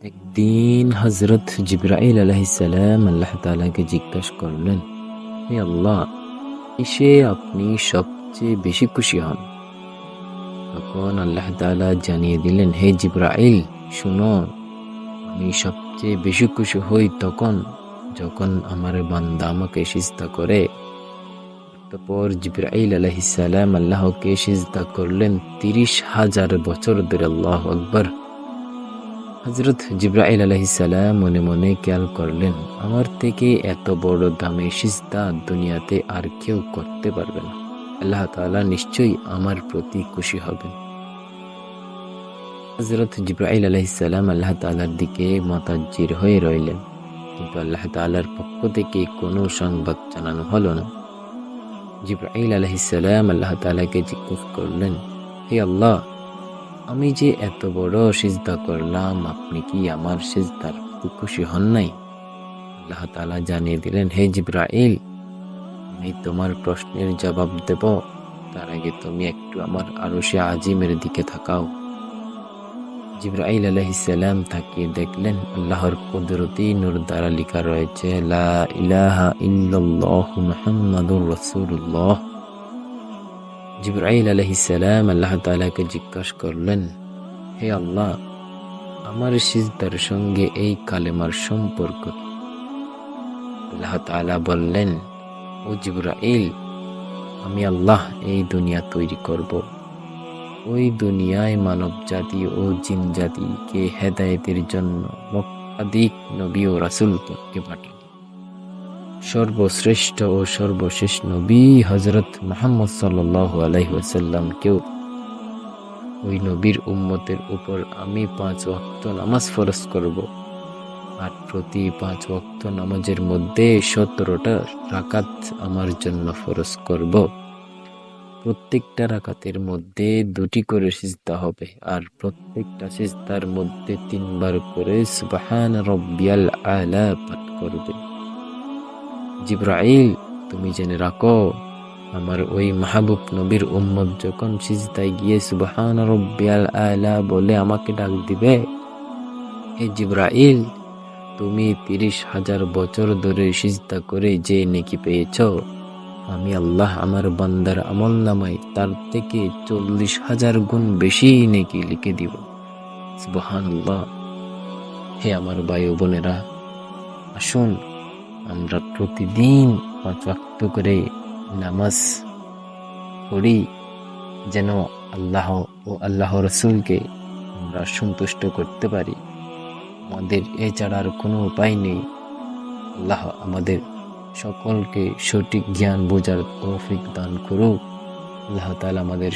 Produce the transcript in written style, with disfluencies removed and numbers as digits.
একদিন হযরত জিবরাইল আলাইহিস সালাম আল্লাহ তাআলাকে জিজ্ঞাসা করলেন, হে আল্লাহ, কিসে আপনি সবচেয়ে বেশি খুশি হন? তখন আল্লাহ তাআলা জানিয়ে দিলেন, হে জিবরাইল, শুনো, আমি সবচেয়ে বেশি খুশি হই তখন যখন আমার বান্দা আমাকে সিজদা করে। অতঃপর জিবরাইল আলাইহিস সালাম আল্লাহকে সিজদা করলেন 30,000 বছর ধরে। আল্লাহু আকবার। হযরত জিবরাইল আলাইহিস সালাম মনে মনে খেয়াল করলেন, আমার থেকে এত বড় দামে সিজদা দুনিয়াতে আর কেউ করতে পারবে না। আল্লাহ তাআলা নিশ্চয়ই আমার প্রতি খুশি হবেন। হযরত জিবরাইল আলাইহিস সালাম আল্লাহ তাআলার দিকে মুতাজ্জির হয়ে রইলেন, কিন্তু আল্লাহ তাআলার পক্ষ থেকে কোনো সংবাদ জানানো হলো না। জিবরাইল আলাইহিস সালাম আল্লাহ তাআলাকে জিজ্ঞেস করলেন, হে আল্লাহ, আমি যে এত বড় সিজদা করলাম, আপনি কি আমার সিজদার প্রতি খুশি হন নাই? আল্লাহ তাআলা জানিয়ে দিলেন, হে জিবরাইল, আমি তোমার প্রশ্নের জবাব দেব, তার আগে তুমি একটু আমার আরশে আজিমের দিকে তাকাও। জিবরাইল আলাইহিস সালাম তাকিয়ে দেখলেন, আল্লাহর কুদরতি নূর দ্বারা লেখা রয়েছে, লা ইলাহা ইল্লাল্লাহু মুহাম্মাদুর রাসূলুল্লাহ। জিবরাইল আলাইহিস সালাম আল্লাহ তাআলাকে জিজ্ঞাসা করলেন, হে আল্লাহ, আমার সিজদার সঙ্গে এই কালেমার সম্পর্ক কি? আল্লাহ তাআলা বললেন, ও জিবরাইল, আমি আল্লাহ এই দুনিয়া তৈরি করব। ওই দুনিয়ায় মানব জাতি ও জিন জাতিকে হেদায়েতের জন্য লক্ষাধিক নবী ও রাসূলকে পাঠাই। সর্বশ্রেষ্ঠ ও সর্বশেষ নবী হযরত মুহাম্মদ সাল্লাল্লাহু আলাইহি ওয়াসাল্লামকেও ওই নবীর উম্মতের উপর আমি 5 ওয়াক্ত নামাজ ফরজ করব। আর প্রতি 5 ওয়াক্ত নামাজের মধ্যে 17টা রাকাত আমার জন্য ফরজ করব। প্রত্যেকটা রাকাতের মধ্যে 2টি করে সিজদা হবে, আর প্রত্যেকটা সিজদার মধ্যে 3 বার করে সুবহান রাব্বিয়াল আলা পাঠ করবে। জিবরাইল, তুমি জেনে রাখো, আমার ওই মাহবুব নবীর উম্মত যখন সিজদায় গিয়ে সুবহান রাব্বিয়াল আলা বলে আমাকে ডাক দিবে, হে জিবরাইল, তুমি 30,000 বছর ধরে সিজদা করে যে নেকি পেয়েছ, আমি আল্লাহ আমার বান্দার আমলনামায় তার থেকে 40,000 গুণ বেশি নেকি লিখে দিব। সুবহানাল্লাহ। হে আমার ভাই ও বোনেরা, আসুন আমরা প্রতিদিন 5 ওয়াক্ত করে নামাজ পড়ি, যেন আল্লাহ ও আল্লাহ রসুলকে আমরা সন্তুষ্ট করতে পারি। আমাদের এছাড়া আর কোনো উপায় নেই। আল্লাহ আমাদের সকলকে সঠিক জ্ঞান বোঝার তৌফিক দান করুক। আল্লাহ তাআলা আমাদের